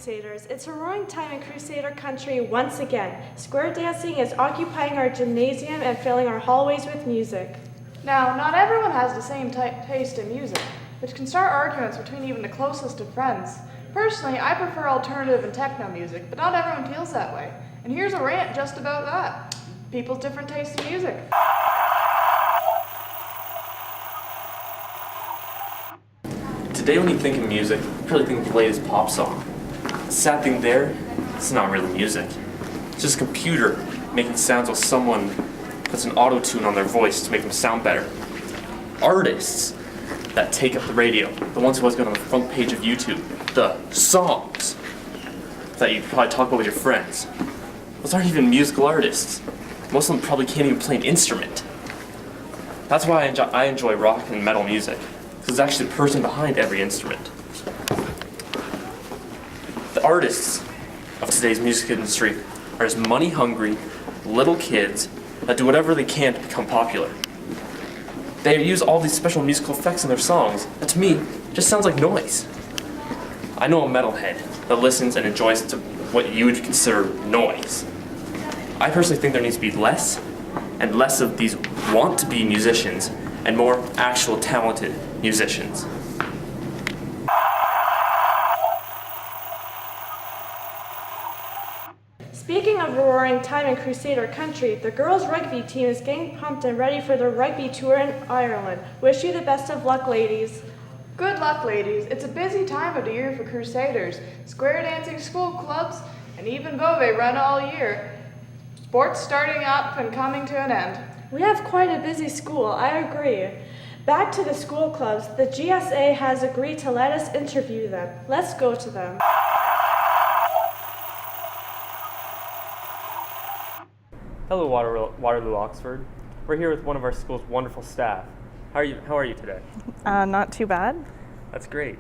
Crusaders. It's a roaring time in Crusader country once again. Square dancing is occupying our gymnasium and filling our hallways with music. Now, not everyone has the same taste in music, which can start arguments between even the closest of friends. Personally, I prefer alternative and techno music, but not everyone feels that way. And here's a rant just about that. People's different tastes in music. Today when you think of music, you probably think of the latest pop song. The sad thing there, it's not really music. It's just a computer making sounds while someone puts an auto-tune on their voice to make them sound better. Artists that take up the radio, the ones who always get on the front page of YouTube, the songs that you probably talk about with your friends. Those aren't even musical artists. Most of them probably can't even play an instrument. That's why I enjoy rock and metal music. Because there's actually the person behind every instrument. The artists of today's music industry are just money-hungry, little kids that do whatever they can to become popular. They use all these special musical effects in their songs that, to me, just sounds like noise. I know a metalhead that listens and enjoys to what you would consider noise. I personally think there needs to be less and less of these want-to-be musicians and more actual talented musicians. Speaking of a roaring time in Crusader country, the girls' rugby team is getting pumped and ready for their rugby tour in Ireland. Wish you the best of luck, ladies. Good luck, ladies. It's a busy time of the year for Crusaders. Square dancing, school clubs, and even Vove run all year. Sports starting up and coming to an end. We have quite a busy school, I agree. Back to the school clubs, the GSA has agreed to let us interview them. Let's go to them. Hello, Waterloo, Oxford. We're here with one of our school's wonderful staff. How are you today? Not too bad. That's great.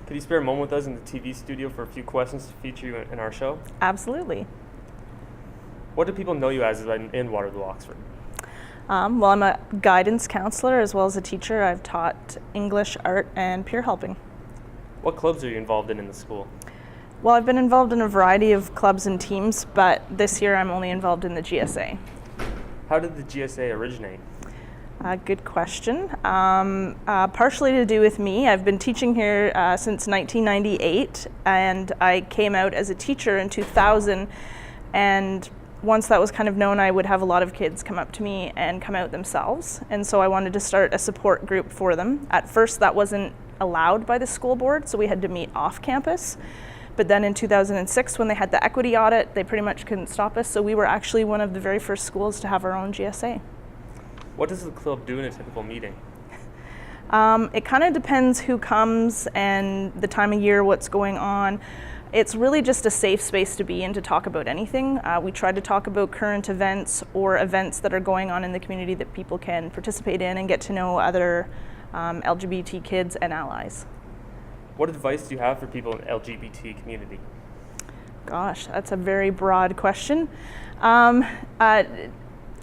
Could you spare a moment with us in the TV studio for a few questions to feature you in our show? Absolutely. What do people know you as in Waterloo, Oxford? Well, I'm a guidance counselor as well as a teacher. I've taught English, art, and peer helping. What clubs are you involved in the school? Well, I've been involved in a variety of clubs and teams, but this year I'm only involved in the GSA. How did the GSA originate? Good question. Partially to do with me. I've been teaching here since 1998, and I came out as a teacher in 2000, and once that was kind of known, I would have a lot of kids come up to me and come out themselves. And so I wanted to start a support group for them. At first, that wasn't allowed by the school board, so we had to meet off campus. But then in 2006, when they had the equity audit, they pretty much couldn't stop us. So we were actually one of the very first schools to have our own GSA. What does the club do in a typical meeting? It kind of depends who comes and the time of year, what's going on. It's really just a safe space to be in to talk about anything. We try to talk about current events or events that are going on in the community that people can participate in and get to know other LGBT kids and allies. What advice do you have for people in the LGBT community? Gosh, that's a very broad question.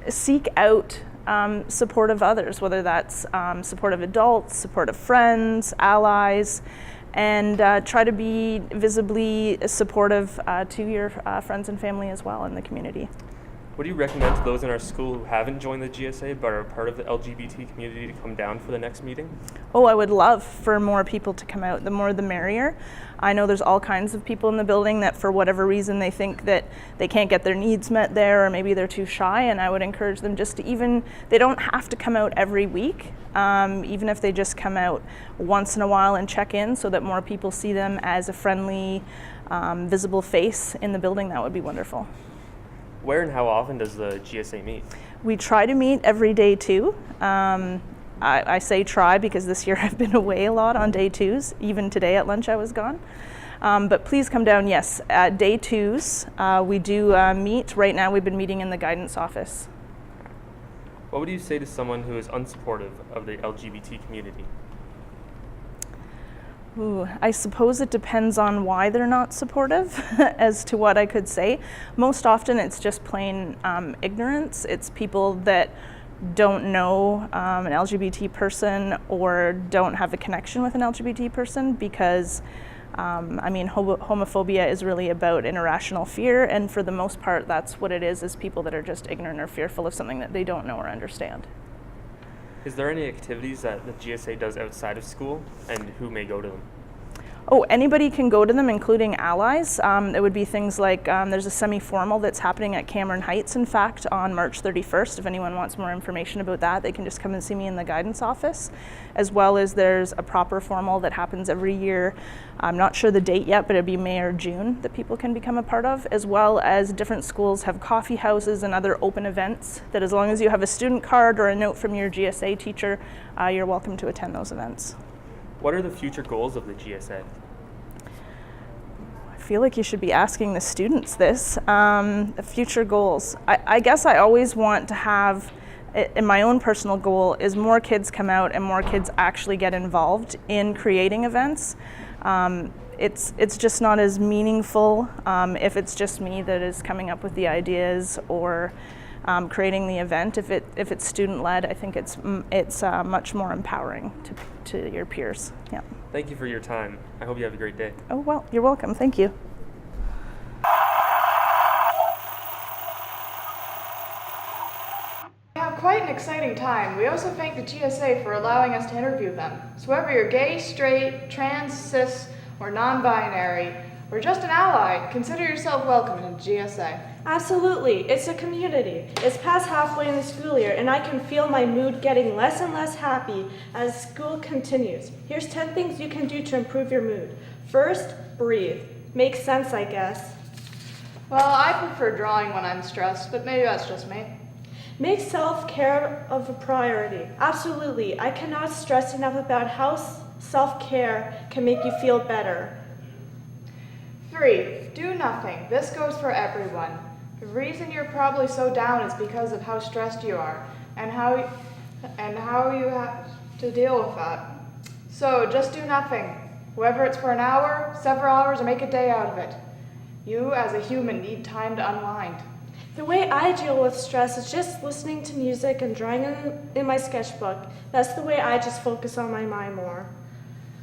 Seek out support of others, whether that's support of adults, support of friends, allies, and try to be visibly supportive to your friends and family as well in the community. What do you recommend to those in our school who haven't joined the GSA but are part of the LGBT community to come down for the next meeting? Oh, I would love for more people to come out. The more the merrier. I know there's all kinds of people in the building that for whatever reason they think that they can't get their needs met there, or maybe they're too shy, and I would encourage them just to they don't have to come out every week, even if they just come out once in a while and check in so that more people see them as a friendly, visible face in the building. That would be wonderful. Where and how often does the GSA meet? We try to meet every day too. I say try because this year I've been away a lot on day twos. Even today at lunch I was gone. But please come down, yes. At day twos, we do meet. Right now we've been meeting in the guidance office. What would you say to someone who is unsupportive of the LGBT community? Ooh, I suppose it depends on why they're not supportive as to what I could say. Most often it's just plain ignorance. It's people that don't know an LGBT person or don't have a connection with an LGBT person because I mean, homophobia is really about an irrational fear, and for the most part, that's what it is people that are just ignorant or fearful of something that they don't know or understand. Is there any activities that the GSA does outside of school, and who may go to them? Oh, anybody can go to them, including allies. It would be things like there's a semi-formal that's happening at Cameron Heights, in fact, on March 31st. If anyone wants more information about that, they can just come and see me in the guidance office. As well as there's a proper formal that happens every year. I'm not sure the date yet, but it'll be May or June that people can become a part of. As well as different schools have coffee houses and other open events that, as long as you have a student card or a note from your GSA teacher, you're welcome to attend those events. What are the future goals of the GSA? I feel like you should be asking the students this. The future goals. I guess I always want to have, and my own personal goal is more kids come out and more kids actually get involved in creating events. It's just not as meaningful if it's just me that is coming up with the ideas or creating the event. If it's student-led, I think it's much more empowering to your peers. Yeah. Thank you for your time. I hope you have a great day. Oh, well, you're welcome. Thank you. We have quite an exciting time. We also thank the GSA for allowing us to interview them. So whether you're gay, straight, trans, cis, or non-binary, or just an ally, consider yourself welcome in the GSA. Absolutely, it's a community. It's past halfway in the school year, and I can feel my mood getting less and less happy as school continues. Here's 10 things you can do to improve your mood. First, breathe. Makes sense, I guess. Well, I prefer drawing when I'm stressed, but maybe that's just me. Make self-care of a priority. Absolutely, I cannot stress enough about how self-care can make you feel better. 3, do nothing. This goes for everyone. The reason you're probably so down is because of how stressed you are and how you have to deal with that. So just do nothing. Whether it's for an hour, several hours, or make a day out of it. You, as a human, need time to unwind. The way I deal with stress is just listening to music and drawing in my sketchbook. That's the way I just focus on my mind more.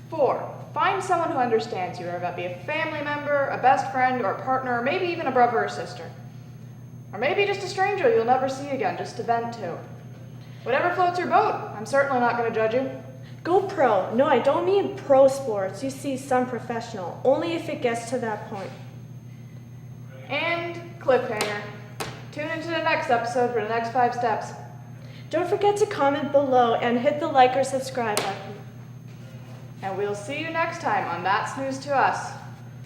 4, find someone who understands you, whether that be a family member, a best friend, or a partner, or maybe even a brother or sister. Or maybe just a stranger you'll never see again, just to vent to. Whatever floats your boat. I'm certainly not going to judge you. Go pro. No, I don't mean pro sports. You see, some professional. Only if it gets to that point. And cliffhanger. Tune into the next episode for the next 5 steps. Don't forget to comment below and hit the like or subscribe button. And we'll see you next time on That's News to Us.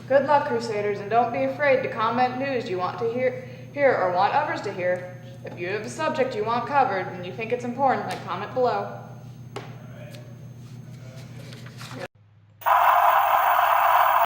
Good luck, Crusaders, and don't be afraid to comment news you want to hear or want others to hear. If you have a subject you want covered and you think it's important, then comment below.